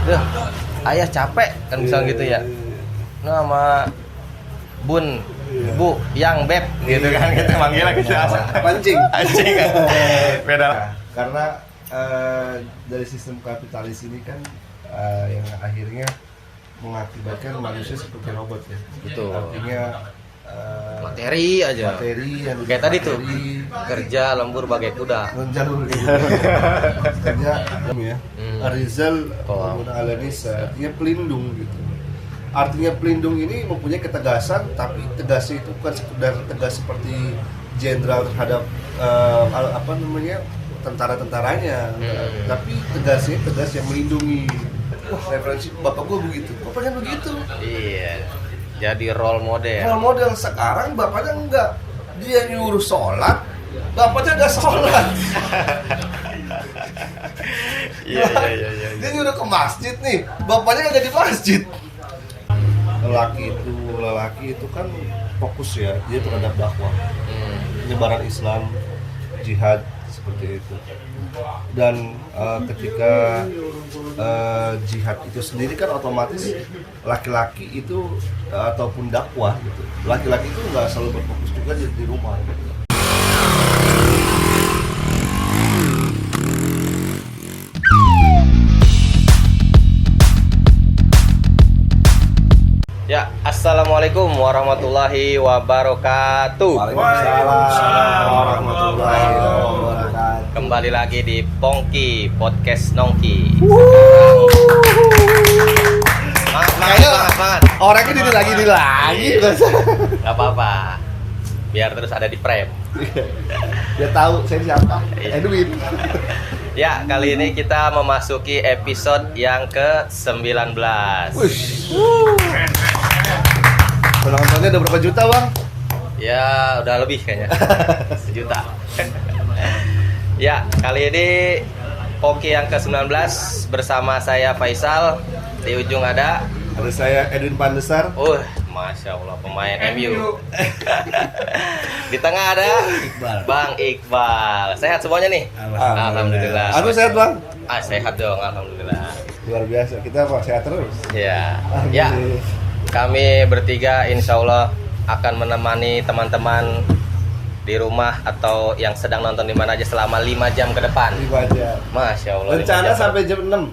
Duh, ayah capek kan misal gitu ya. Nah, sama Bun, Bu, yang beb gitu kan kita manggilnya gitu Pancing. anjing kan. Beda. Karena dari sistem kapitalis ini kan yang akhirnya mengakibatkan manusia seperti robot ya. Betul. Artinya Materi aja. materi yang Kayak tadi tuh, kerja lembur bagai kuda. jalur gitu. Kerja ya. Rizal Muna Alanisa artinya pelindung gitu. Artinya pelindung ini mempunyai ketegasan, tapi tegasnya itu bukan sekedar tegas seperti jenderal terhadap tentara-tentaranya, tapi tegasnya tegas yang melindungi. Wah, referensi bapak gue begitu, bapaknya begitu. Iya. Jadi role model. Role model sekarang bapaknya enggak, dia nyuruh sholat, bapaknya enggak sholat. Iya. Dia nyuruh ke masjid nih, bapaknya enggak di masjid. Lelaki itu kan fokus ya, dia terhadap dakwah, penyebaran Islam, jihad seperti itu. Dan ketika jihad itu sendiri kan otomatis laki-laki itu ataupun dakwah gitu, laki-laki itu nggak selalu berfokus juga di rumah gitu. Ya, assalamualaikum warahmatullahi wabarakatuh. Waalaikumsalam warahmatullahi wabarakatuh. Kembali lagi di Pongki Podcast Nongki. Semangat. Orangnya ini lagi. Gak apa-apa. Biar terus ada di frame. Dia tahu saya siapa. Iya. Edwin. Ya, kali ini kita memasuki episode yang ke-19. Wush. Penontonnya udah berapa juta, Bang? Ya, udah lebih kayaknya. 1 juta. Ya, kali ini Pongki yang ke-19 bersama saya Faisal. Di ujung ada saya Edwin Pandesar. Masya Allah, pemain MU. Di tengah ada Bang Iqbal. Sehat semuanya nih? Alhamdulillah. Aku sehat, Bang. Sehat dong, alhamdulillah. Luar biasa. Kita sehat terus. Ya. Kami bertiga insya Allah akan menemani teman-teman di rumah atau yang sedang nonton di mana aja selama 5 jam ke depan. 5 jam. Masya Allah. Rencana sampai jam 6.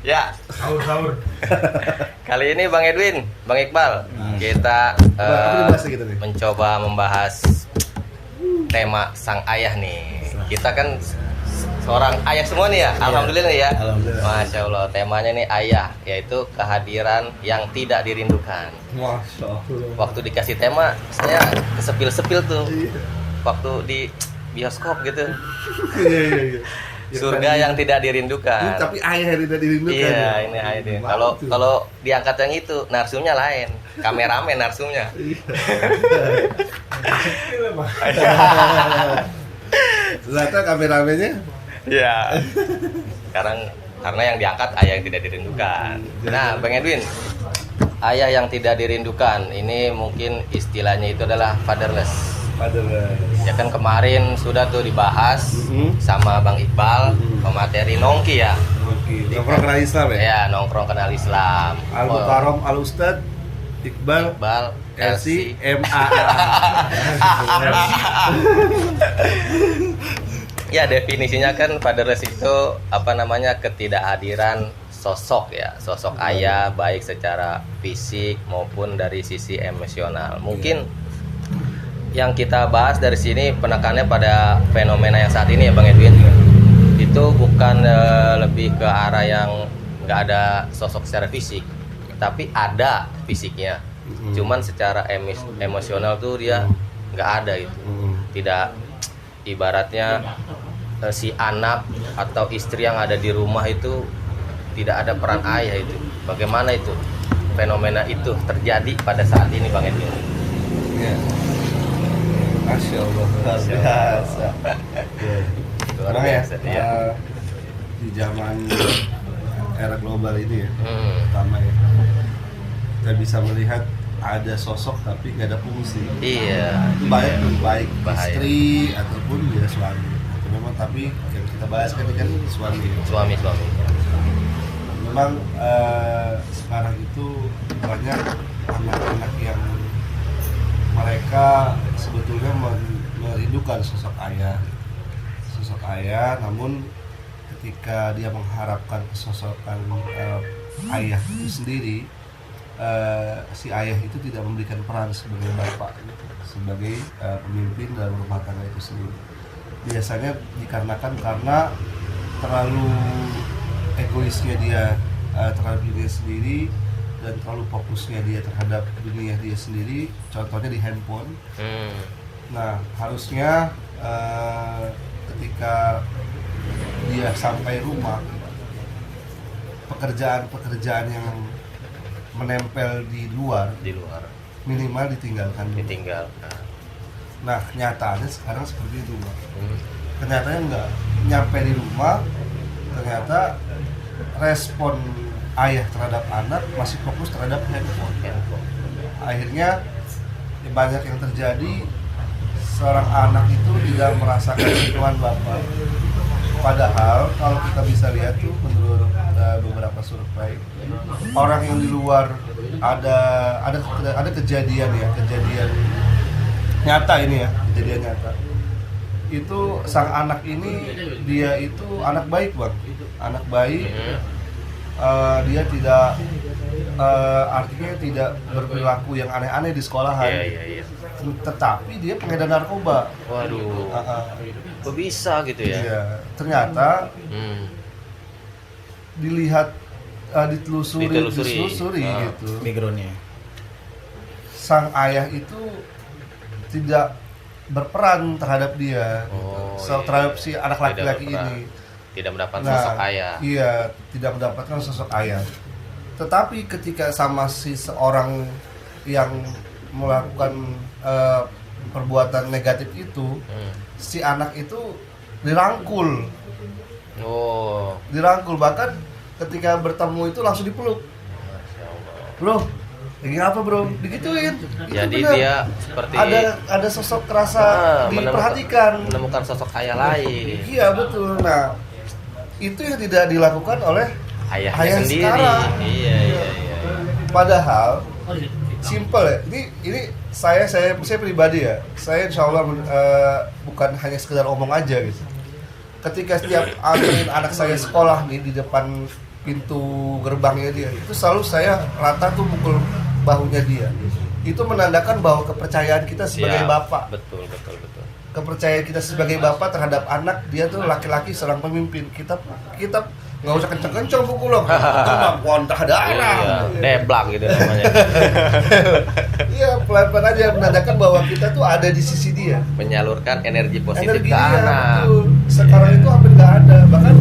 Ya. Sahur. Kali ini Bang Edwin, Bang Iqbal, kita mencoba membahas tema sang ayah nih. Kita kan seorang ayah semua nih ya, alhamdulillah ya. Alhamdulillah. Masya Allah, temanya nih ayah, yaitu kehadiran yang tidak dirindukan. Masya Allah. Waktu dikasih tema, saya kesepil-sepil tuh. Waktu di bioskop gitu. Iya. Surga yang tidak dirindukan. Tapi ayah yang tidak dirindukan. Iya, ini ayah dia. Kalau diangkat yang itu, narsumnya lain. Kameramen narsumnya. Ternyata kameramennya. Iya. Sekarang karena yang diangkat ayah yang tidak dirindukan. Nah, Bang Edwin, ayah yang tidak dirindukan, ini mungkin istilahnya itu adalah fatherless. Ya kan kemarin sudah tuh dibahas sama Bang Iqbal pemateri nongki ya. Nongkrong kenal Islam ya? Ya, nongkrong kenal Islam. Al-Mukarram Al-Ustad Iqbal LC MAA. Ya, definisinya kan fatherless itu ketidakhadiran sosok ya, sosok ayah baik secara fisik maupun dari sisi emosional. Mungkin yang kita bahas dari sini penekannya pada fenomena yang saat ini ya Bang Edwin. Itu bukan lebih ke arah yang nggak ada sosok secara fisik, tapi ada fisiknya. Cuman secara emosional tuh dia nggak ada itu. Tidak, ibaratnya si anak atau istri yang ada di rumah itu tidak ada peran ayah itu. Bagaimana itu fenomena itu terjadi pada saat ini Bang Edwin? Ya. Masya Allah, luar biasa. Luar biasa ya. Di zaman era global ini ya, pertama ya, kita bisa melihat ada sosok tapi nggak ada fungsi. Iya. Itu baik istri ataupun dia suami. Atau memang tapi yang kita bahas kan suami. Suami. memang sekarang itu banyak anak-anak yang mereka sebetulnya merindukan sosok ayah, namun ketika dia mengharapkan kesosokan ayah itu sendiri, si ayah itu tidak memberikan peran sebagai bapak, sebagai pemimpin dalam rumah tangga itu sendiri. Biasanya dikarenakan karena terlalu egoisnya dia terhadap dirinya sendiri dan terlalu fokusnya dia terhadap dunia dia sendiri, contohnya di handphone. Nah, harusnya ketika dia sampai rumah, pekerjaan-pekerjaan yang menempel di luar minimal ditinggalkan. Nah, kenyataannya sekarang seperti itu, Bang. Kenyataannya enggak, nyampe di rumah ternyata respon ayah terhadap anak masih fokus terhadap handphone. Akhirnya banyak yang terjadi, seorang anak itu tidak merasakan sentuhan bapak. Padahal kalau kita bisa lihat tuh menurut beberapa survei, orang yang di luar ada kejadian nyata ini ya, kejadian nyata. Itu sang anak ini dia itu anak baik, Bang. Anak baik. Dia tidak artinya tidak berperilaku yang aneh-aneh di sekolahan. Tetapi dia pengedar narkoba. Waduh. Kok bisa gitu ya? Iya. Ternyata dilihat ditelusuri gitu. Backgroundnya. Sang ayah itu tidak berperan terhadap dia, terhadap si anak laki-laki ini. Tidak mendapatkan sosok ayah. Iya, tidak mendapatkan sosok ayah. Tetapi ketika sama si seorang yang melakukan perbuatan negatif itu, si anak itu dirangkul. Dirangkul, bahkan ketika bertemu itu langsung dipeluk. Bro, lagi apa bro? Digituin. Jadi bener. Dia seperti ada sosok kerasa diperhatikan. Menemukan sosok ayah lain. Iya betul. Nah, itu yang tidak dilakukan oleh ayah sendiri. Sekarang. Iya. Padahal simple ya. Ini saya pribadi ya. Saya insya Allah bukan hanya sekedar omong aja gitu. Ketika setiap anterin anak saya sekolah nih di depan pintu gerbangnya dia, itu selalu saya rata tuh pukul bahunya dia. Itu menandakan bahwa kepercayaan kita sebagai bapak. Betul. Kepercayaan kita sebagai bapak terhadap anak, dia tuh laki-laki seorang pemimpin. Kita nggak usah kenceng-kenceng pukul loh. Itu mah kontah darah. Deblak gitu namanya. Iya, pelan-pelan aja menandakan bahwa kita tuh ada di sisi dia. Menyalurkan energi positif ke anak. Betul. Sekarang itu hampir nggak ada. Bahkan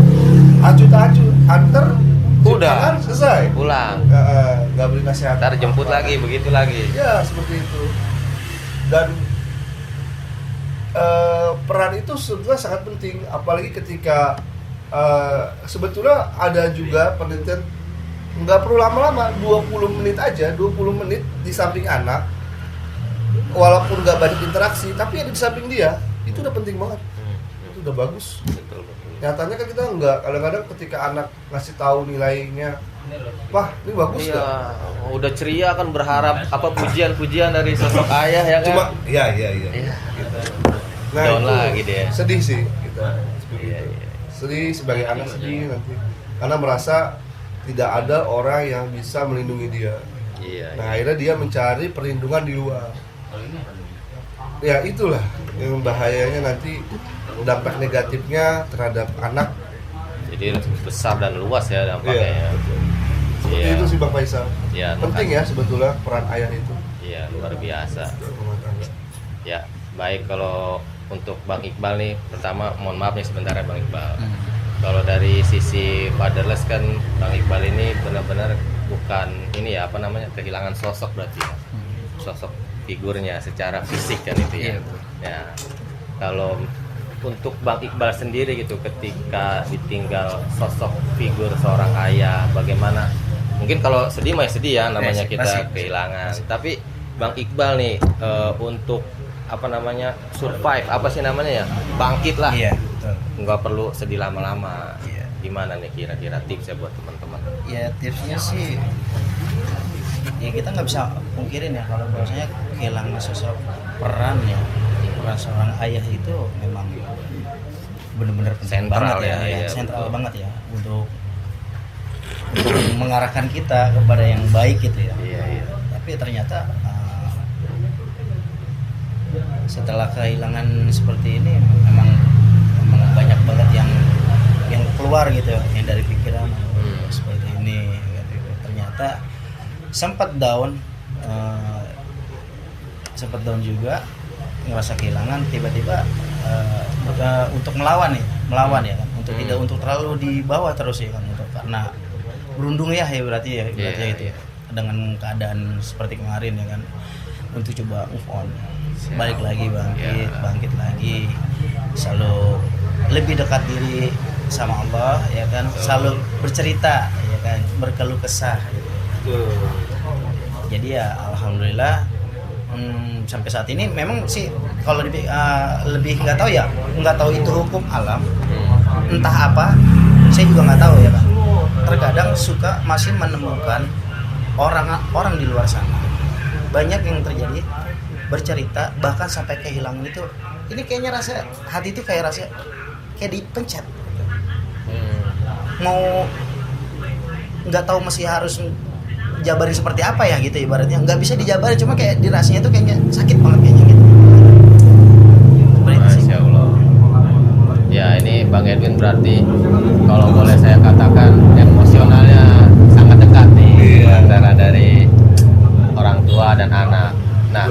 acu-acu antar udah selesai pulang, nggak beri nasihat, ntar jemput lagi, begitu lagi ya, seperti itu. Dan peran itu sebetulnya sangat penting, apalagi ketika sebetulnya ada juga penelitian, nggak perlu lama-lama, 20 menit aja, 20 menit di samping anak, walaupun nggak banyak interaksi, tapi ada di samping dia, itu udah penting banget. Itu udah bagus. Betul. Nyatanya kan kita enggak, kadang-kadang ketika anak ngasih tahu nilainya, wah ini bagus ya. Udah ceria kan berharap apa pujian-pujian dari sosok ayah ya kan. Cuma iya. Gitu. Nah, down lagi deh. Sedih sih kita. Iya. Sedih sebagai anak, sedih nanti karena merasa tidak ada orang yang bisa melindungi dia. Iya. Nah, akhirnya dia mencari perlindungan di luar. Ya itulah yang bahayanya nanti, dampak negatifnya terhadap anak. Jadi besar dan luas ya dampaknya. Iya. Seperti itu sih Bang Faisal. Ya, penting ya sebetulnya peran ayah itu. Iya, luar biasa. Ya, baik, kalau untuk Bang Iqbal nih, pertama mohon maaf nih sebentar ya Bang Iqbal. Kalau dari sisi fatherless kan Bang Iqbal ini benar-benar bukan ini ya, apa namanya, kehilangan sosok berarti ya. Sosok figurnya secara fisik kan itu ya. Ya. Kalau untuk Bang Iqbal sendiri gitu, ketika ditinggal sosok figur seorang ayah, bagaimana? Mungkin kalau sedih mah sedih ya, namanya kita kehilangan. Tapi Bang Iqbal nih untuk apa namanya, survive, apa sih namanya ya, bangkit lah. Iya, betul. Nggak perlu sedih lama-lama. Iya. Gimana nih kira-kira tipsnya buat teman-teman? Ya tipsnya sih, ya kita nggak bisa pungkirin ya kalau bahwasanya kehilangan sosok peran seorang ayah itu memang benar-benar penting Sentral banget ya, sentral betul. banget ya untuk mengarahkan kita kepada yang baik gitu ya. Iya. Tapi ternyata setelah kehilangan seperti ini memang banyak banget yang keluar gitu ya, yang dari pikiran seperti ini gitu. Ternyata sempat down juga, ngerasa kehilangan, tiba-tiba untuk melawan ya kan, untuk tidak untuk terlalu di bawah terus ya kan, untuk karena berundung ya berarti itu Iya. dengan keadaan seperti kemarin ya kan, untuk coba move on, Siap. balik lagi Iya. bangkit lagi, selalu lebih dekat diri sama Allah ya kan, selalu bercerita ya kan, berkeluh kesah gitu. Jadi ya alhamdulillah sampai saat ini memang sih kalau lebih nggak tahu itu hukum alam, entah apa, saya juga nggak tahu ya kan. Terkadang suka masih menemukan orang di luar sana, banyak yang terjadi bercerita bahkan sampai kehilangan itu. Ini kayaknya rasa hati itu kayak dipencet gitu. Mau nggak tahu masih harus jabarin seperti apa ya gitu, ibaratnya nggak bisa dijabarin, cuma kayak dirasanya tuh kayaknya sakit banget kayaknya gitu. Masya Allah. Ya ini Bang Edwin berarti kalau boleh saya katakan emosionalnya sangat dekat nih antara dari orang tua dan anak. Nah,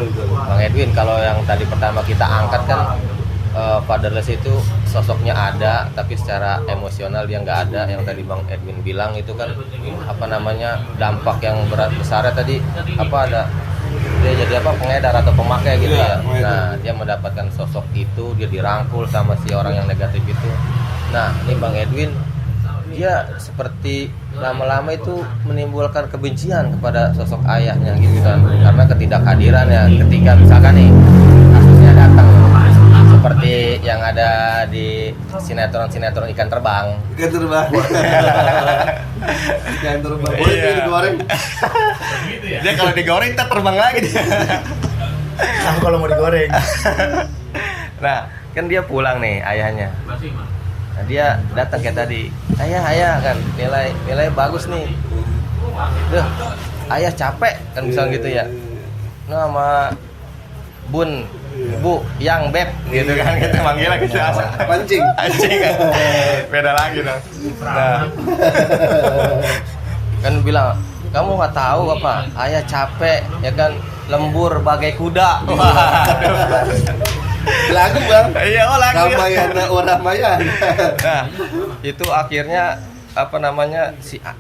Bang Edwin, kalau yang tadi pertama kita angkat kan fatherless itu sosoknya ada, tapi secara emosional dia nggak ada. Yang tadi Bang Edwin bilang itu kan dampak yang besarnya tadi ada dia jadi pengedar atau pemakai gitu ya. Nah, dia mendapatkan sosok itu, dia dirangkul sama si orang yang negatif itu. Nah, ini Bang Edwin dia seperti lama-lama itu menimbulkan kebencian kepada sosok ayahnya gitu kan, karena ketidakhadirannya ketika misalkan nih kasusnya datang seperti yang ada di sinetron ikan terbang. Boleh itu digoreng. Dia kalau digoreng kita terbang lagi dia. Aku kalau mau digoreng. Nah, kan dia pulang nih ayahnya. Nah, dia datang kayak tadi, ayah kan nilai bagus nih. Duh, ayah capek kan misalnya gitu ya. Nah, sama Bun, Bu, yang beb gitu kan, kita manggilnya gitu. Pancing. Anjing kan. Beda lagi dong. Nah. Kan bilang, kamu nggak tahu apa? Ayah capek ya kan, lembur bagai kuda. Lagu Bang. Iya, lagu. Ramayana Ramayana. Nah, itu akhirnya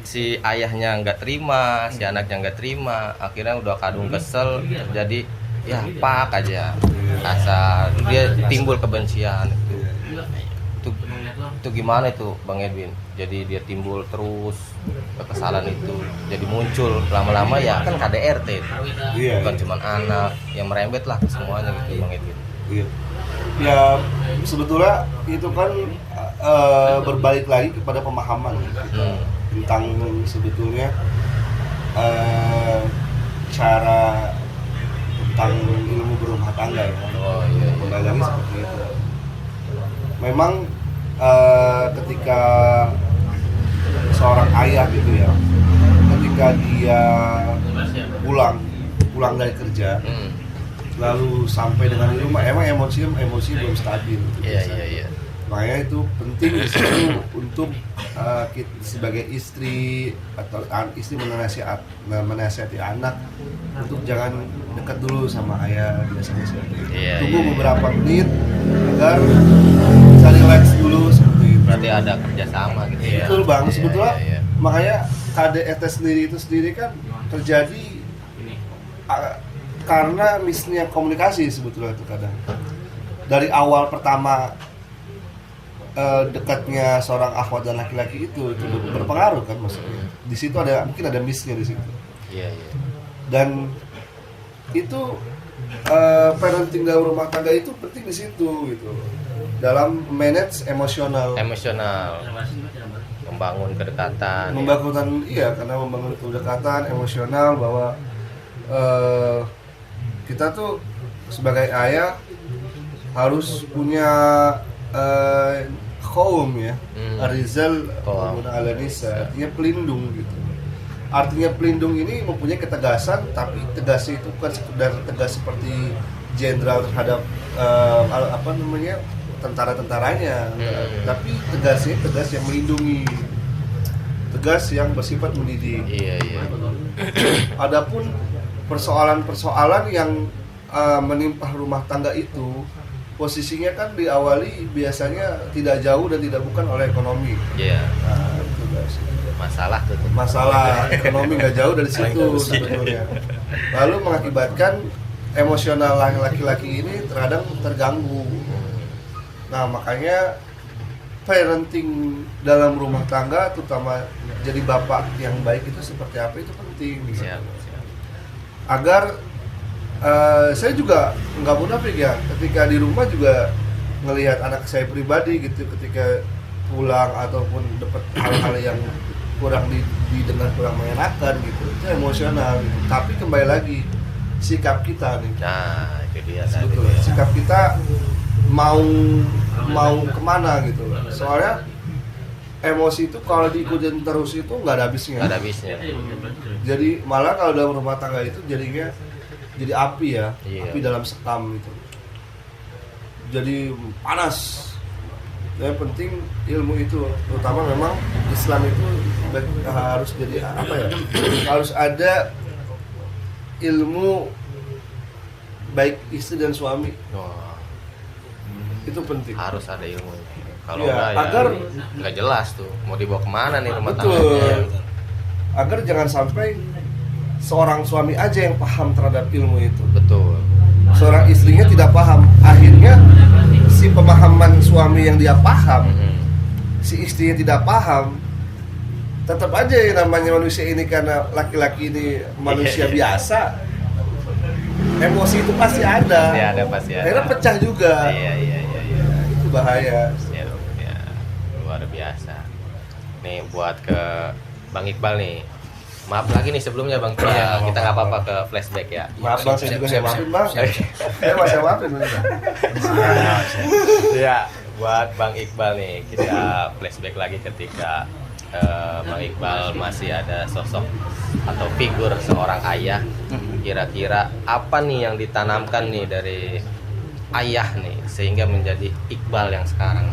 si ayahnya nggak terima, si anaknya nggak terima, akhirnya udah kadung kesel, jadi ya pak aja kasar, dia timbul kebencian itu gimana itu Bang Edwin, jadi dia timbul terus kekesalan itu jadi muncul lama-lama ya kan KDRT itu. Bukan cuma anak yang merembet lah ke semuanya gitu Bang Edwin. Iya. Ya sebetulnya itu kan berbalik lagi kepada pemahaman tentang sebetulnya cara tentang ilmu berumah tangga ya. Oh iya. Kembali lagi seperti itu. Memang ketika seorang ayah gitu ya, ketika dia pulang dari kerja, lalu sampai dengan di rumah, emang emosi belum stabil. Iya. Makanya itu penting di situ untuk kita sebagai istri atau istri menasihati anak untuk jangan dekat dulu sama ayah, biasanya seperti itu. Tunggu beberapa menit agar bisa relax dulu seperti itu. Berarti ada kerjasama gitu ya. Betul Bang, sebetulnya Iya. makanya KDRT sendiri kan terjadi karena misnya komunikasi sebetulnya itu kadang. Dari awal pertama dekatnya seorang akhwat dan laki-laki itu berpengaruh kan maksudnya. Di situ mungkin ada misnya di situ. Iya. Dan itu parenting dalam rumah tangga itu penting di situ gitu. Dalam manage emosional. membangun kedekatan. Iya, karena membangun kedekatan emosional bahwa kita tuh sebagai ayah harus punya kaum ya, Arizal ala nisa, artinya pelindung gitu. Artinya pelindung ini mempunyai ketegasan, tapi tegasnya itu bukan sekedar tegas seperti jenderal terhadap tentara-tentaranya, tapi tegasnya tegas yang melindungi, tegas yang bersifat mendidik. Iya. Adapun persoalan-persoalan yang menimpa rumah tangga itu posisinya kan diawali biasanya tidak jauh dan tidak bukan oleh ekonomi. Iya. Nah, itu guys. Masalah ekonomi nggak jauh dari situ sebetulnya. Lalu mengakibatkan emosional laki-laki ini terkadang terganggu. Nah, makanya parenting dalam rumah tangga, terutama jadi bapak yang baik itu seperti apa, itu penting. Siap. Agar saya juga nggak munafik ya, ketika di rumah juga ngelihat anak saya pribadi gitu, ketika pulang ataupun dapat hal-hal yang kurang didengar, kurang mengenakan gitu, itu emosional gitu. Tapi kembali lagi sikap kita nih. Nah, itu dia Sebetulnya tadi. sikap kita mau kemana gitu. Soalnya emosi itu kalau diikutin terus itu nggak ada habisnya. Nggak ada habisnya. Jadi malah kalau dalam rumah tangga itu jadinya jadi api ya, Iya. api dalam sekam gitu. Jadi panas. Yang penting ilmu itu, terutama memang Islam itu harus jadi apa ya? Harus ada ilmu baik istri dan suami. Wah, Itu penting. harus ada ilmu. Kalau Iya, enggak ya agar- nggak jelas tuh mau dibawa kemana nih rumah Betul. tangganya. Agar jangan sampai seorang suami aja yang paham terhadap ilmu itu. Betul. Seorang istrinya tidak paham. Akhirnya si pemahaman suami yang dia paham, si istrinya tidak paham, tetap aja yang namanya manusia ini, karena laki-laki ini manusia biasa, emosi itu pasti ada. Pasti ada. Akhirnya pecah juga. Iya. Itu bahaya. Ya, luar biasa. Nih buat ke Bang Iqbal nih. Maaf lagi nih sebelumnya Bang. Ya, kita nggak apa-apa ke flashback ya. Maaf bang, saya juga saya maafin bang. Saya masih maafin bang. Ya, buat Bang Iqbal nih kita flashback lagi ketika Bang Iqbal masih ada sosok atau figur seorang ayah. Kira-kira apa nih yang ditanamkan nih dari ayah nih sehingga menjadi Iqbal yang sekarang?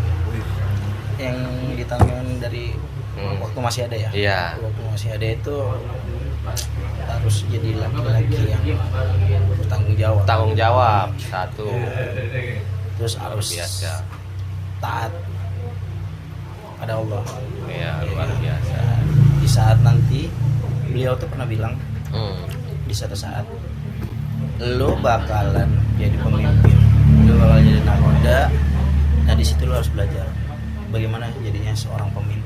Yang ditanamkan dari waktu masih ada ya. Iya. Waktu masih ada itu harus jadi laki-laki yang bertanggung jawab. Tanggung jawab satu. Terus Luar harus biasa. taat pada Allah. Ya, luar biasa. Di saat nanti beliau tuh pernah bilang, di suatu saat lo bakalan jadi pemimpin, lo bakalan jadi nakoda. Nah di situ lo harus belajar bagaimana jadinya seorang pemimpin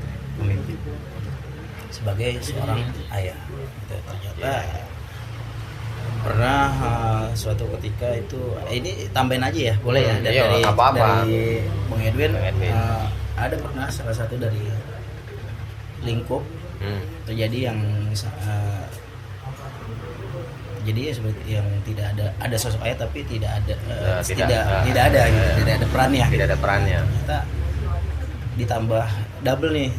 sebagai seorang ayah. Gitu, ternyata pernah suatu ketika itu ini tambahin aja ya, boleh ya, Iya, nggak apa-apa. dari Bang Edwin, Bang Edwin. ada pernah salah satu dari lingkup terjadi yang jadi ya seperti yang tidak ada sosok ayah tapi tidak ada tidak ada gitu, tidak ada perannya. Tidak ada perannya. Ternyata ditambah double nih,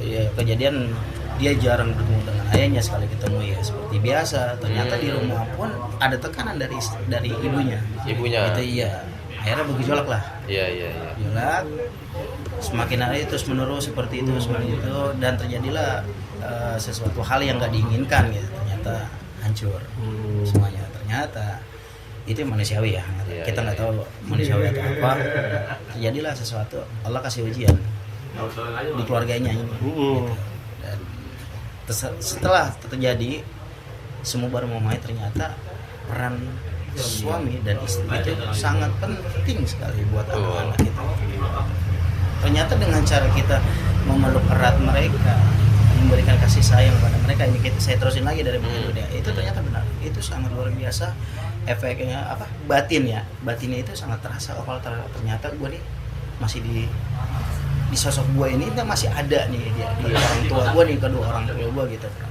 ya kejadian dia jarang bertemu dengan ayahnya, sekali ketemu ya seperti biasa. Ternyata di rumah pun ada tekanan dari ibunya. Itu iya. Akhirnya bergejolak lah. Iya. Gejolak. Semakin hari terus menerus seperti itu, seperti itu, dan terjadilah sesuatu hal yang nggak diinginkan gitu. Ternyata hancur semuanya. Ternyata itu manusiawi ya. Kita nggak tahu manusiawi atau apa. Terjadilah sesuatu, Allah kasih ujian di keluarganya ini. Gitu. Dan setelah terjadi, semua baru memahami ternyata peran suami dan istri itu sangat penting sekali buat anak-anak kita. Ternyata dengan cara kita memeluk erat mereka, memberikan kasih sayang kepada mereka, ini saya terusin lagi dari dia, itu ternyata benar, itu sangat luar biasa efeknya. Batinnya itu sangat terasa. Oh kalau ternyata gue nih masih di sosok gue ini masih ada nih dia di orang tua gue nih, kedua orang tua gue gitu kan.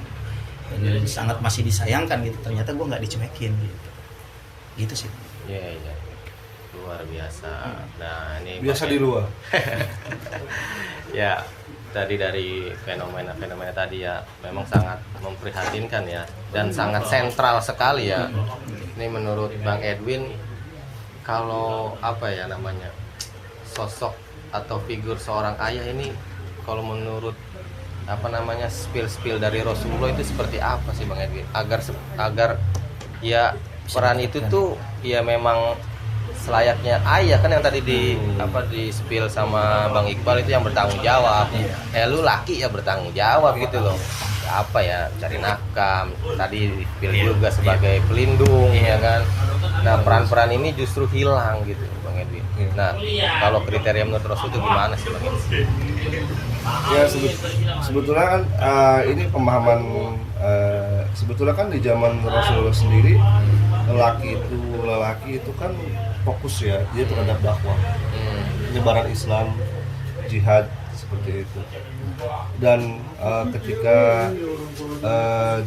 Dan sangat masih disayangkan gitu, ternyata gue nggak dicuekin gitu sih. Iya, luar biasa. Nah ini Biasa di luar. Ya tadi dari fenomena tadi ya memang sangat memprihatinkan ya, dan sangat sentral sekali ya. Ini menurut Bang Edwin, kalau apa ya namanya, sosok atau figur seorang ayah ini, kalau menurut apa namanya spill dari Rasulullah itu seperti apa sih Bang Edwin, agar ya peran itu tuh ya memang selayaknya ayah kan, yang tadi di spill sama Bang Iqbal itu yang bertanggung jawab. Lu laki ya bertanggung jawab gitu loh. Apa ya, cari nafkah, tadi spill juga sebagai pelindung ya kan. Nah peran-peran ini justru hilang gitu Bang Edwin. Nah kalau kriteria menurut Rasul itu gimana sih Bang Edwin? Ya sebetulnya kan ini pemahaman sebetulnya kan di zaman Rasulullah sendiri lelaki itu kan fokus ya, dia terhadap dakwah, penyebaran Islam, jihad seperti itu. Dan ketika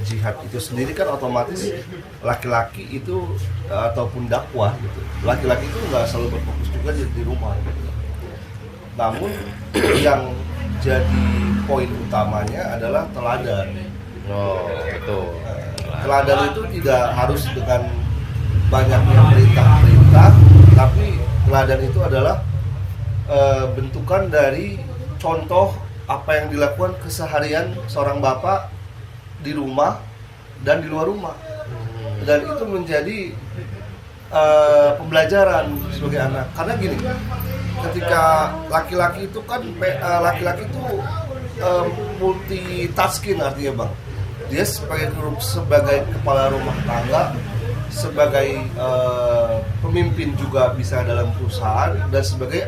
jihad itu sendiri kan otomatis laki-laki itu ataupun dakwah gitu, laki-laki itu nggak selalu berfokus juga di rumah gitu. Namun yang jadi poin utamanya adalah teladan. Oh betul. Teladan itu tidak harus dengan banyaknya perintah-perintah, tapi teladan itu adalah bentukan dari contoh apa yang dilakukan keseharian seorang bapak di rumah dan di luar rumah, dan itu menjadi pembelajaran sebagai anak. Karena gini, ketika laki-laki itu kan laki-laki itu multitasking, artinya Bang, dia sebagai kepala rumah tangga, sebagai pemimpin juga bisa dalam perusahaan, dan sebagai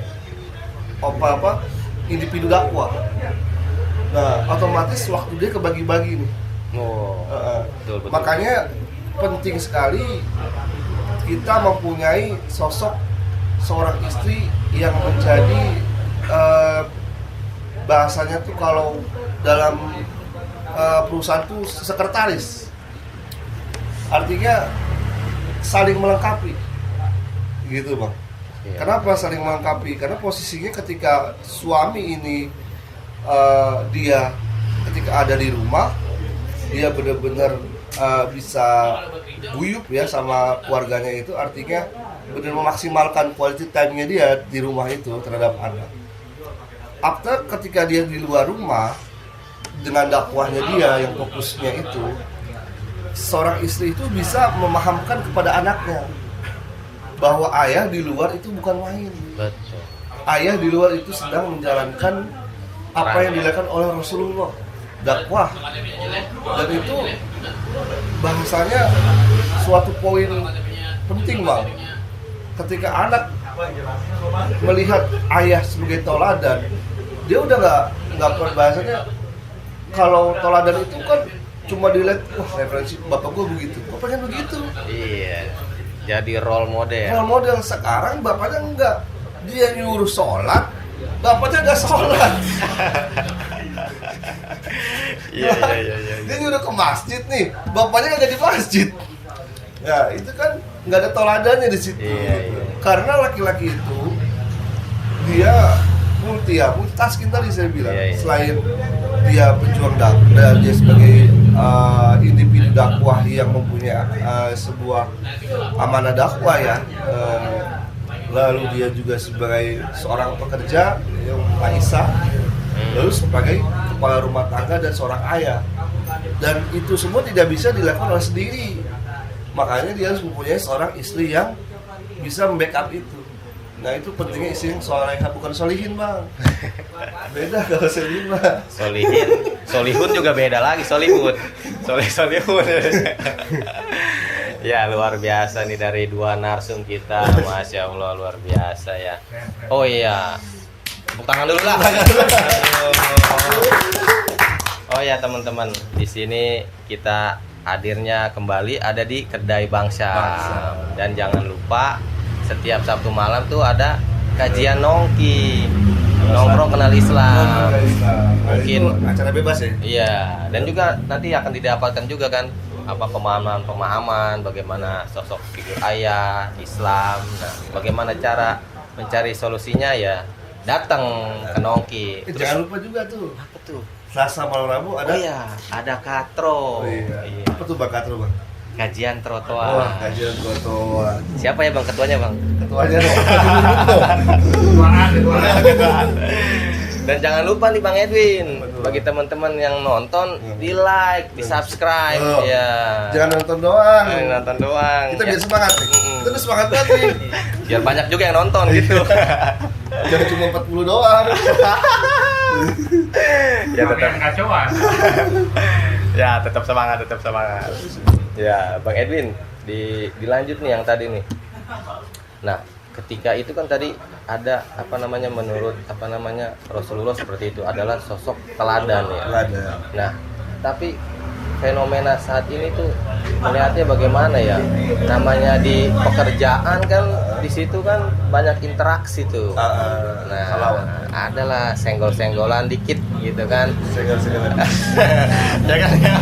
individu dakwah. Nah otomatis waktu dia kebagi-bagi nih. Betul. Makanya penting sekali kita mempunyai sosok seorang istri yang menjadi bahasanya tuh kalau dalam perusahaan tuh sekretaris, artinya saling melengkapi gitu Bang. Kenapa saling melengkapi? Karena posisinya ketika suami ini dia ketika ada di rumah, dia benar-benar bisa guyup ya sama keluarganya, itu artinya benar memaksimalkan quality time-nya dia di rumah itu terhadap anak. After ketika dia di luar rumah dengan dakwahnya dia yang fokusnya itu, seorang istri itu bisa memahamkan kepada anaknya bahwa ayah di luar itu bukan main. Betul. Ayah di luar itu sedang menjalankan apa yang dilakukan oleh Rasulullah, dakwah. Dan itu bahasanya suatu poin penting Bang. Ketika anak melihat ayah sebagai teladan, dia udah nggak bahasanya, kalau teladan itu kan cuma dilihat, wah referensi bapak gue begitu, bapaknya begitu. Iya, jadi role model. Role model. Sekarang bapaknya enggak, dia nyuruh sholat, bapaknya nggak sholat. Iya. Dia nyuruh ke masjid nih, bapaknya nggak di masjid. Ya itu kan nggak ada teladannya di situ. Iya. Karena laki-laki itu dia multitasking tadi saya bilang. Iya. Selain dia pejuang dakwah, dia sebagai individu dakwah yang mempunyai sebuah amanah dakwah ya. Lalu dia juga sebagai seorang pekerja yang Aisyah, lalu sebagai kepala rumah tangga dan seorang ayah. Dan itu semua tidak bisa dilakukan oleh sendiri. Makanya dia harus mempunyai seorang istri yang bisa membackup itu. Nah itu pentingnya istri yang solehah, bukan solihin Bang. Beda kalau solihin Bang. Solihun juga beda lagi, solihun. Solihun. Ya luar biasa nih dari dua narsum kita, Masya Allah luar biasa ya. Oh iya, tepuk tangan dulu lah. Oh ya teman-teman, di sini kita hadirnya kembali ada di Kedai Bang Syam. Dan jangan lupa setiap Sabtu malam tuh ada kajian nongki. nongkrong kenal Islam. Mungkin acara bebas ya. iya, dan juga nanti akan didapatkan juga kan apa pemahaman bagaimana sosok figur ayah Islam. Nah, bagaimana cara mencari solusinya ya datang ke Nongki. Jangan lupa juga tuh. Apa tuh? Selasa malam Rabu ada. Oh iya, ada katro. Oh iya. Iya. Apa tuh Bang Katro, Bang? Kajian Wah, trotoar. kajian trotoar. Siapa ya Bang ketuanya Bang? Ketuanya dong. Dan jangan lupa nih Bang Edwin, Betul. bagi teman-teman yang nonton, di like, di subscribe, Oh, ya. Jangan nonton doang. Nonton doang. Kita biar semangat nih. Kita udah semangat banget nih. Biar banyak juga yang nonton gitu. Jangan cuma 40 doang. Ya tetap, kacauan. ya tetap semangat, tetap semangat. Ya Bang Edwin, dilanjut nih yang tadi nih. Nah, ketika itu kan tadi ada apa namanya menurut apa namanya Rasulullah seperti itu adalah sosok teladan ya. Teladan. Nah, tapi fenomena saat ini tuh melihatnya bagaimana ya? Namanya di pekerjaan kan di situ kan banyak interaksi tuh. Salawat. Nah, adalah senggol-senggolan dikit gitu kan. Segala-segala. Ya kan ya.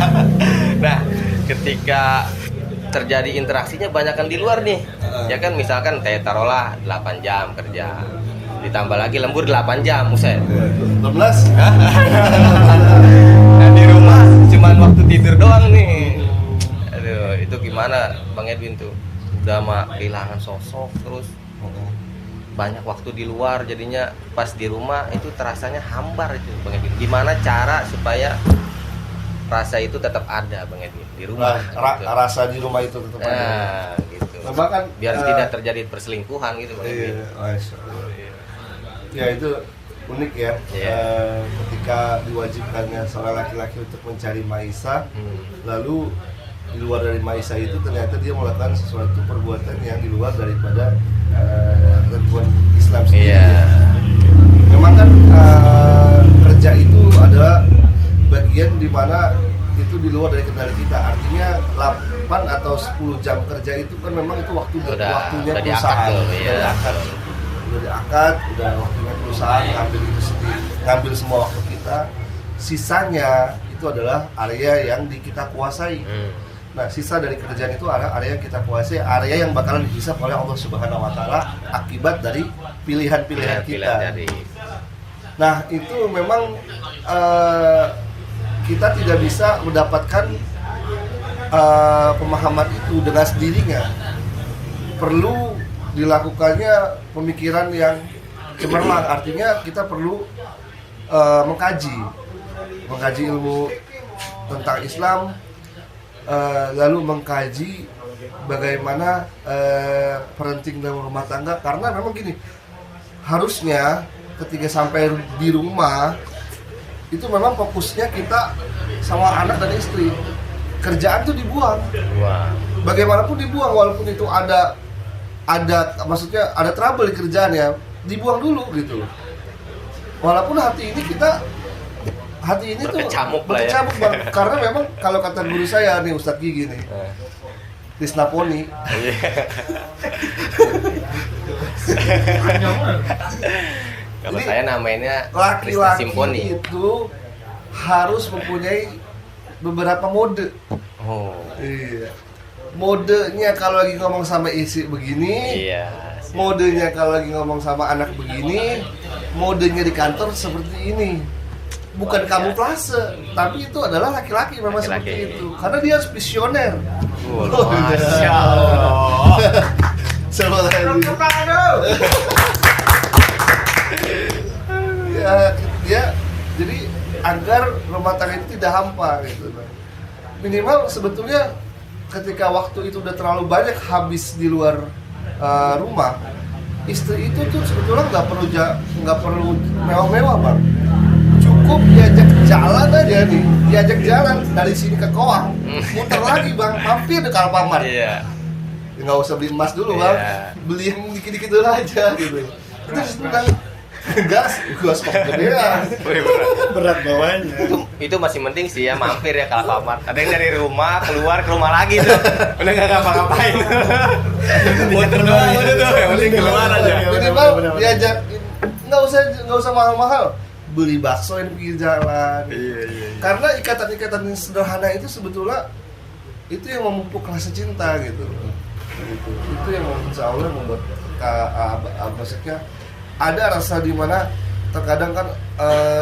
Nah, ketika terjadi interaksinya banyakan di luar nih. Ya kan misalkan kayak taruhlah 8 jam kerja. Ditambah lagi lembur 8 jam, buset. 12. Nah, di rumah cuman waktu tidur doang nih. Aduh, itu gimana Bang Edwin tuh? Udah mah kehilangan sosok terus banyak waktu di luar jadinya pas di rumah itu terasanya hambar itu Bang Edwin. Gimana cara supaya rasa itu tetap ada Bang Edwin di rumah? Gitu. Rasa di rumah itu tetap ada. Nah, gitu. Nah, bahkan Biar tidak terjadi perselingkuhan gitu Bang Edwin. Iya, Masya Allah. Ya itu unik ya. Iya. Ketika diwajibkannya seorang laki-laki untuk mencari maisha, lalu di luar dari maisha itu ternyata dia melakukan sesuatu perbuatan yang di luar daripada ketentuan Islam sendiri. Iya. Memang kan kerja itu adalah bagian di mana itu di luar dari kendali kita. Artinya 8 atau 10 jam kerja itu kan memang itu waktunya Udah diangkat perusahaan. tuh, iya. Udah diangkat, udah waktunya perusahaan ngambil itu sendiri, ngambil semua waktu kita. Sisanya itu adalah area yang kita kuasai. Nah, sisa dari kerjaan itu area yang kita kuasai, area yang bakalan dihisap oleh Allah Subhanahu wa taala akibat dari pilihan-pilihan kita. Nah, itu memang kita tidak bisa mendapatkan pemahaman itu dengan sendirinya. Perlu dilakukannya pemikiran yang cemerlang. Artinya kita perlu mengkaji ilmu tentang Islam, lalu mengkaji bagaimana parenting dalam rumah tangga. Karena memang gini, harusnya ketika sampai di rumah itu memang fokusnya kita sama anak dan istri. Kerjaan tuh dibuang. Bagaimanapun dibuang, walaupun itu ada maksudnya ada trouble di kerjaan ya, dibuang dulu gitu. Walaupun hati ini tuh berkecamuk lah ya. Bang. Karena memang kalau kata guru saya nih Ustadz Gigi nih, Tisna Poni. Kalau Jadi, saya namainnya laki-laki Simponi. itu harus mempunyai beberapa mode. Oh. Iya. Modenya kalau lagi ngomong sama istri begini, Iya. modenya kalau lagi ngomong sama anak begini, modenya di kantor seperti ini. Bukan kamuflase, tapi itu adalah laki-laki memang Laki-laki. seperti itu. Karena dia harus visioner. Masya Allah. Ya, jadi agar rumah tangga itu tidak hampa gitu. Minimal sebetulnya ketika waktu itu udah terlalu banyak habis di luar rumah, istri itu tuh sebetulnya nggak perlu mewah-mewah Bang. Cukup diajak jalan aja nih, diajak jalan dari sini ke Koang, muter lagi Bang, hampir dekat Alfamart. Iya. Nggak usah beli emas dulu Bang, Iya. beli yang dikit-dikit dulu aja gitu. Itu tentang gas kok gedean. Berat bawahnya. Itu masih penting sih ya, mampir ya ke Alfamart. Ada yang dari rumah keluar ke rumah lagi tuh. Udah nggak ngapa-ngapain. Muter doang udah tuh, yang penting keluar aja. Minimal diajak nggak usah mahal-mahal, beli bakso yang di pinggir jalan. Iya. Karena ikatan-ikatan yang sederhana itu sebetulnya itu yang memupuk rasa cinta gitu. Itu yang insya Allah membuat maksudnya ada rasa di mana terkadang kan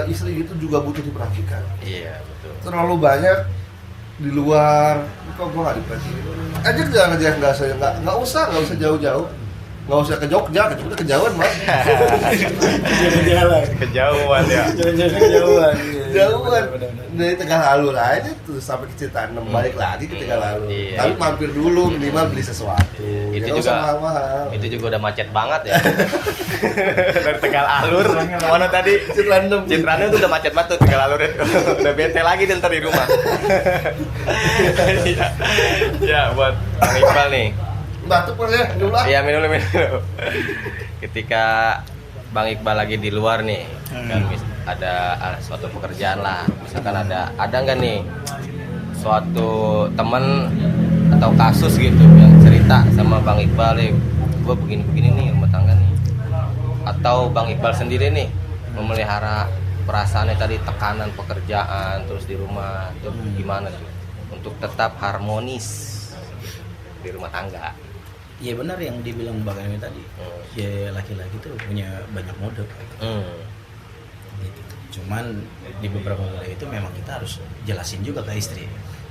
istri itu juga butuh diperhatikan. Iya, betul. Terlalu banyak di luar, kok gue nggak diperhatiin. Ajak jangan aja nggak usah jauh-jauh. Nggak usah ke Jogja, kejauhan mas. Jalan. Kejauhan ya. Jauhan. Jauhan. Dari Tegalalur aja tuh sampai ke Citanem, balik lagi ke Tegalalur. Iya. Tapi mampir dulu minimal beli sesuatu. Itu Nggak juga usah mahal-mahal. Itu juga udah macet banget ya. Dari Tegalalur mana tadi? Citanem. Citranya tuh udah macet banget tuh Tegalalur itu. Udah bete lagi dan ntar di rumah. Ya buat Bang Iqbal nih. Batuk pun ya, dulu lah. Iya minum. Ketika Bang Iqbal lagi di luar nih, kan ada suatu pekerjaan lah. Misalkan ada nggak nih suatu temen atau kasus gitu yang cerita sama Bang Iqbal nih, gue begini nih rumah tangga nih. Atau Bang Iqbal sendiri nih memelihara perasaannya tadi, tekanan pekerjaan terus di rumah itu gimana tuh untuk tetap harmonis di rumah tangga. Iya benar yang dibilang Bang Erwin tadi. Ya laki-laki tuh punya banyak mode. Gitu. Cuman di beberapa mode itu memang kita harus jelasin juga ke istri.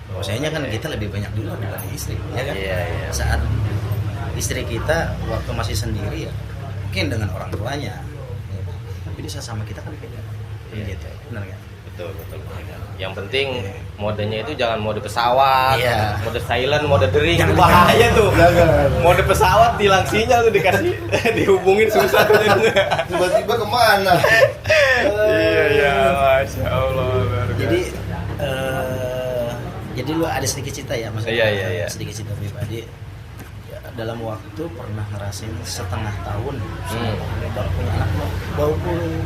Bahwasanya kan kita lebih banyak dulu dibanding istri, ya kan? Iya. Saat istri kita waktu masih sendiri ya mungkin dengan orang tuanya. Ya. Tapi di saat sama kita kan beda. Iya. Gitu. Benar kan? Betul. Yang penting modenya itu jangan mode pesawat, Iya. mode silent, mode dering, itu bahaya tuh. Mode pesawat hilang sinyal tuh dikasih dihubungin susah tuh. Tiba-tiba kemana? Iya, masya Allah. Jadi lu ada sedikit cerita ya maksudnya. Iya. Sedikit cerita pribadi. Ya, dalam waktu pernah ngerasain setengah tahun baru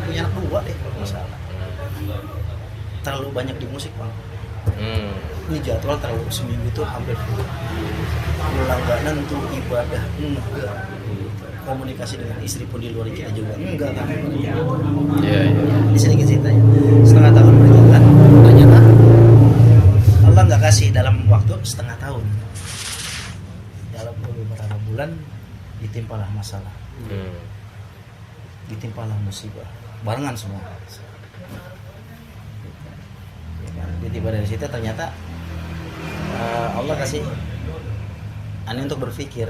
punya anak dua deh masalah. Terlalu banyak di musik bang. Ini jadwal terlalu seminggu tuh hampir lu langganan untuk ibadah enggak, komunikasi dengan istri pun di luar kita juga enggak kan. Iya. Ini sedikit ceritanya. Setengah tahun berjalan ternyata Allah nggak kasih dalam waktu setengah tahun. Dalam beberapa bulan ditimpalah masalah, ditimpalah musibah, barengan semua. Tiba dari situ ternyata Allah kasih aneh untuk berpikir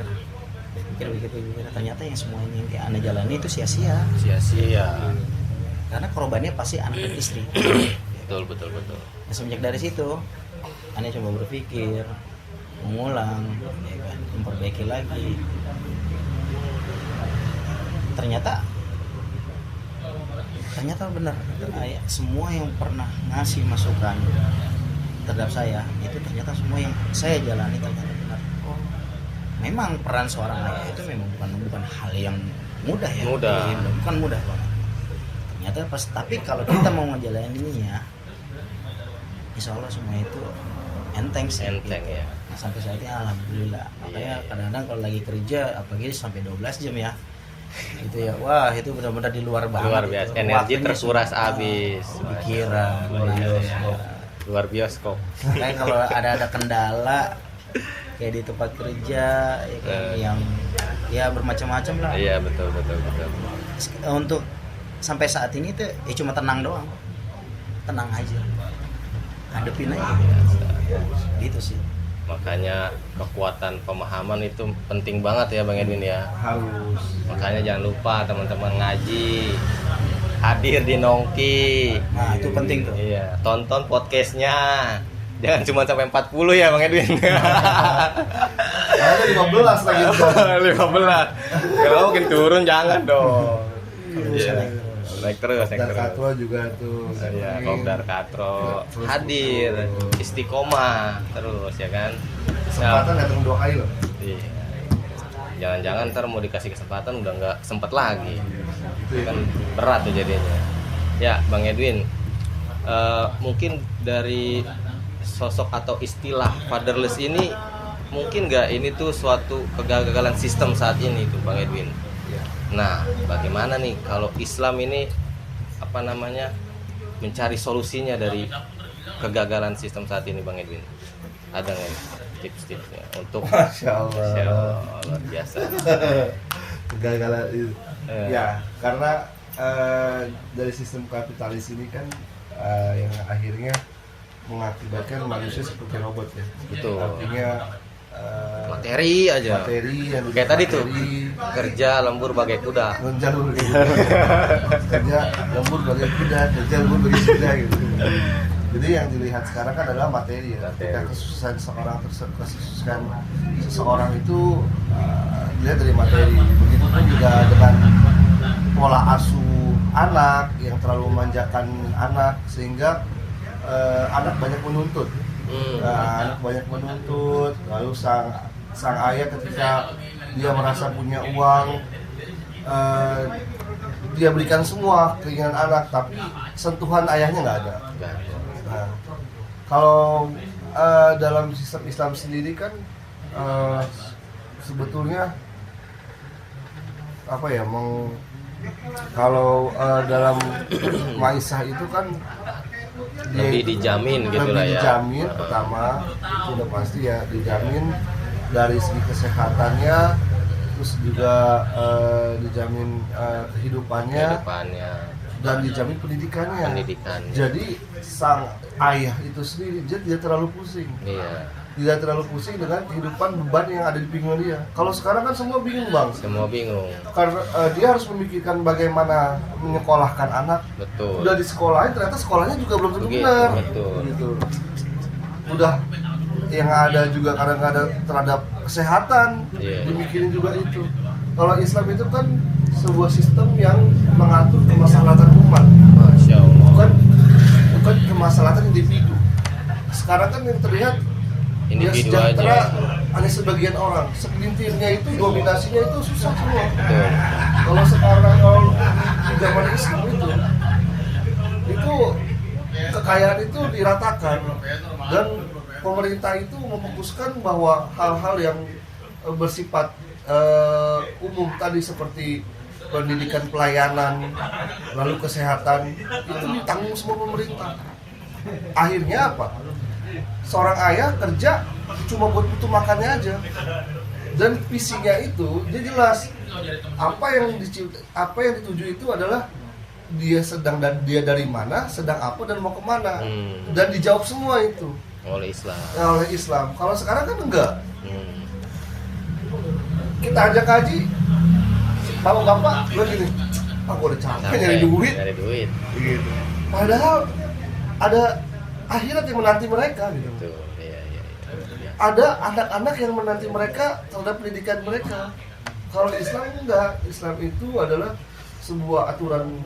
ternyata yang semua ini yang aneh jalani itu sia-sia karena korbannya pasti anak dan istri. Betul. Nah, semenjak dari situ aneh coba berpikir mengulang ya kan, memperbaiki lagi. Ternyata benar semua yang pernah ngasih masukan terhadap saya itu ternyata semua yang saya jalani ternyata benar. Oh, memang peran seorang ayah itu memang bukan hal yang mudah ya. Bukan mudah banget. Ternyata tapi kalau kita mau ngejalaninnya insya Allah semua itu enteng gitu. Ya. Nah, sampai saat ini alhamdulillah. Makanya kadang-kadang kalau lagi kerja apalagi sampai 12 jam ya. Itu ya, wah itu benar-benar di luar banget. Luar biasa. Energi terkuras habis. Pikiran, luar bioskop. Makanya kalau ada kendala kayak di tempat kerja ya kan, yang ya bermacam-macam lah. Iya betul. Untuk sampai saat ini tuh ya cuma tenang doang, tenang aja, hadepin aja. Gitu sih. Makanya Kekuatan pemahaman itu penting banget ya Bang Edwin ya. Harus. Makanya jangan lupa teman-teman ngaji, hadir di Nongki. Nah itu penting tuh. Iya, tonton podcastnya. Jangan cuma sampai 40 ya Bang Edwin. Ada 15 lagi. 15. Kalau mungkin turun jangan dong. Iya. Naik terus. Katro juga tuh. Iya, Kopdar Katro hadir, istiqomah terus ya kan. Kesempatan datang 2 kali loh. Iya. Jangan-jangan ntar mau dikasih kesempatan udah nggak sempet lagi. Kan berat tuh jadinya. Ya, Bang Edwin, mungkin dari sosok atau istilah fatherless ini mungkin nggak ini tuh suatu kegagalan sistem saat ini tuh Bang Edwin. Nah, bagaimana nih kalau Islam ini apa namanya mencari solusinya dari kegagalan sistem saat ini, Bang Edwin? Ada nggak nih tips-tipsnya untuk Masya Allah. Masya Allah, luar biasa. Kegagalan itu. Ya, karena dari sistem kapitalis ini kan yang akhirnya mengakibatkan manusia seperti robot ya. Betul. Artinya Materi aja. materi yang Kayak tadi tuh, materi, kerja lembur bagai kuda. jalur gitu. Kerja lembur bagai kuda, kerja lembur bagai kuda gitu. Jadi yang dilihat sekarang kan adalah materi ya. Ketika kesuksesan seseorang itu dilihat dari materi. Begitu pun juga dengan pola asuh anak yang terlalu memanjakan anak sehingga anak banyak menuntut. Anak banyak menuntut, lalu sang ayah ketika dia merasa punya uang, dia berikan semua keinginan anak, tapi sentuhan ayahnya nggak ada. Nah, kalau dalam sistem Islam sendiri kan sebetulnya apa ya, kalau dalam Maisah itu kan Lebih dijamin gitu lah ya. Dijamin pertama itu udah pasti ya, dijamin dari segi kesehatannya, terus juga dijamin kehidupannya, dan dijamin pendidikannya. Jadi sang ayah itu sendiri dia tidak terlalu pusing. Iya. Tidak terlalu pusing dengan kehidupan beban yang ada di pinggang dia. Kalau sekarang kan semua bingung, Bang. Semua bingung. Karena dia harus memikirkan bagaimana menyekolahkan anak. Betul. Udah disekolahin, ternyata sekolahnya juga belum tentu benar. Betul. Gitu. Udah yang ada juga kadang-kadang terhadap kesehatan, dimikirin juga itu. Kalau Islam itu kan sebuah sistem yang mengatur kemaslahatan umat. Masya Allah. Bukan kemaslahatan individu. Sekarang kan yang terlihat Individu sejahtera aja. hanya sebagian orang, segelintirnya itu dominasinya itu susah semua. Betul. Kalau sekarang di zaman Islam itu kekayaan itu diratakan dan pemerintah itu memfokuskan bahwa hal-hal yang bersifat umum tadi seperti pendidikan, pelayanan, lalu kesehatan itu ditanggung semua pemerintah. Akhirnya apa? Seorang ayah kerja cuma buat butuh makannya aja, dan visinya itu dia jelas apa yang dituju itu adalah dia dia dari mana, sedang apa, dan mau kemana, dan dijawab semua itu oleh Islam. oleh Islam. Kalau sekarang kan enggak. Kita ajak haji, bapak-bapak bilang gini, aku udah capek nyari duit. Gitu. Padahal ada akhirat yang menanti mereka gitu. Betul. Iya. Ada anak-anak yang menanti mereka terhadap pendidikan mereka. Kalau Islam enggak. Islam itu adalah sebuah aturan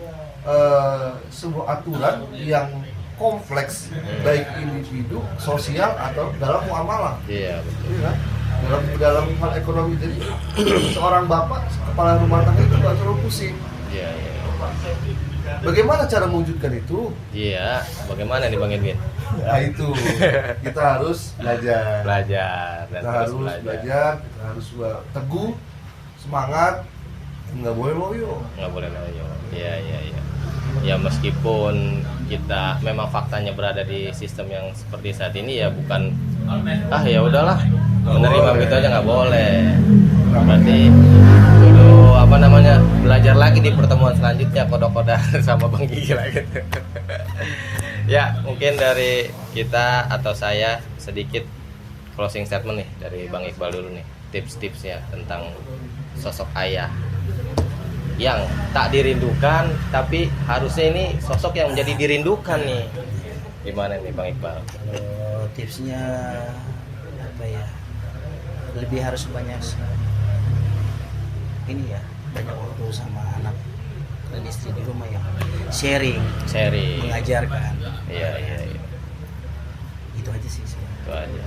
yang kompleks, baik individu, sosial atau dalam muamalah. Iya, betul. Iya kan? Dalam hal ekonomi, jadi seorang bapak kepala rumah tangga itu nggak terlalu pusing. Iya. Bagaimana cara mewujudkan itu? Iya, bagaimana nih Bang Edwin? Nah itu kita harus belajar. Kita harus belajar, kita harus teguh, semangat, nggak boleh loyo. Iya. Ya meskipun kita memang faktanya berada di sistem yang seperti saat ini, ya bukan ya udahlah menerima gitu aja, nggak boleh. Berarti kudu belajar lagi di pertemuan selanjutnya, kodok-kodok sama Bang Gigi lagi. Ya mungkin dari kita atau saya sedikit closing statement nih dari Bang Iqbal dulu nih, tips-tipsnya tentang sosok ayah yang tak dirindukan, tapi harusnya ini sosok yang menjadi dirindukan nih. Gimana nih Bang Iqbal? Tipsnya apa ya? Lebih harus banyak ini ya, banyak waktu sama anak dan istri di rumah ya. Sharing. Mengajarkan. Iya. Itu aja sih. Itu aja.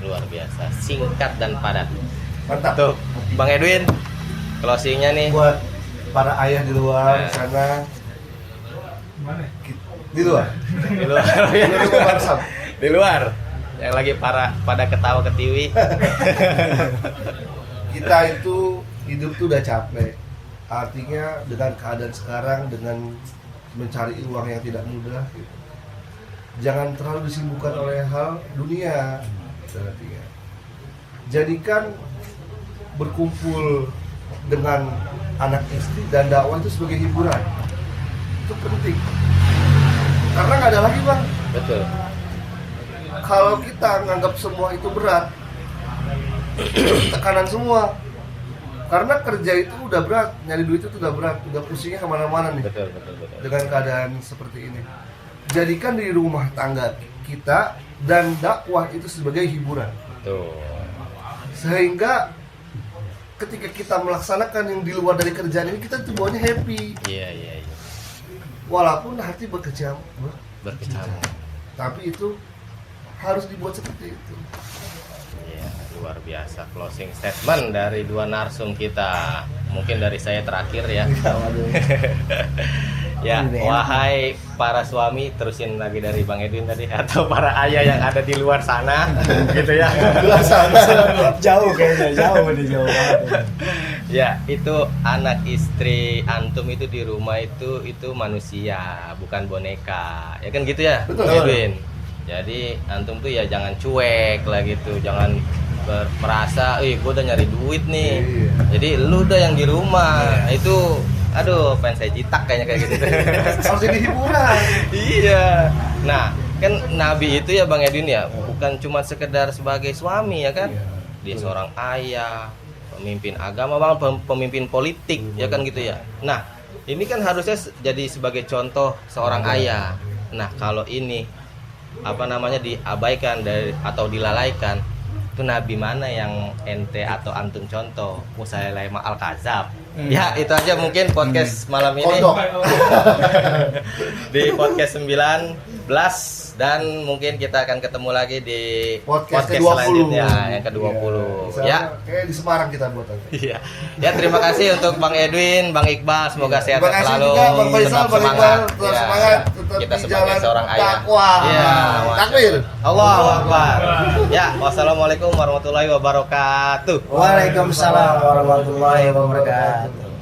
Luar biasa, singkat dan padat. Mantap. Tuh, Bang Edwin, closingnya nih. Buat para ayah di luar sana. Di luar. Di luar. Yang lagi pada ketawa ketiwi. Kita itu hidup tuh udah capek. Artinya dengan keadaan sekarang, dengan mencari uang yang tidak mudah gitu. Jangan terlalu disibukkan oleh hal dunia. Artinya jadikan berkumpul dengan anak istri dan dakwah itu sebagai hiburan. Itu penting. Karena nggak ada lagi bang. Betul. Kalau kita nganggap semua itu berat, tekanan semua. Karena kerja itu udah berat, nyari duit itu udah berat, udah pusingnya kemana-mana nih. Betul. Dengan keadaan seperti ini, jadikan di rumah tangga kita dan dakwah itu sebagai hiburan. Tuh. Sehingga ketika kita melaksanakan yang di luar dari kerjaan ini, kita tuh bawanya happy. Iya. Walaupun hati berkecamuk, Berkecamuk. tapi itu harus dibuat seperti itu. Iya, luar biasa closing statement dari dua narsum kita. Mungkin dari saya terakhir ya. Ya, wahai para suami, terusin lagi dari Bang Edwin tadi, atau para ayah yang ada di luar sana, gitu ya. Jauh kayaknya, jauh banget. Ya, itu anak istri antum itu di rumah itu manusia, bukan boneka. Ya kan gitu ya, Betul. Bang Edwin. Jadi antum tuh ya jangan cuek lah gitu, jangan merasa, gue udah nyari duit nih. Iya. Jadi lu udah yang di rumah itu. Aduh, pengen saya jitak kayaknya kayak gitu. Harus jadi hiburan. Iya. Nah, kan Nabi itu ya Bang Edwin ya, bukan cuma sekedar sebagai suami ya kan. Dia seorang ayah, pemimpin agama, bahkan pemimpin politik ya kan gitu ya. Nah, ini kan harusnya jadi sebagai contoh seorang ayah. Nah, kalau ini diabaikan atau dilalaikan, itu Nabi mana yang ente atau antum contoh? Musailaiman al-Kadzab. Ya, itu aja mungkin podcast malam ini. Di podcast 19, dan mungkin kita akan ketemu lagi di Podcast ke-20. selanjutnya yang ke-20. Ya. Kayak di Semarang kita buat aja. Iya. Ya, terima kasih untuk Bang Edwin, Bang Iqbal, semoga sehat Terima kasih selalu. juga Bang Faisal, Tetap Bang Iqbal, semangat. tetap Ya. semangat, tetap Kita di sebagai jalan seorang ayah. dakwah. Iya. Takbir. Allahu Akbar. Ya, wassalamualaikum warahmatullahi wabarakatuh. Waalaikumsalam warahmatullahi wabarakatuh.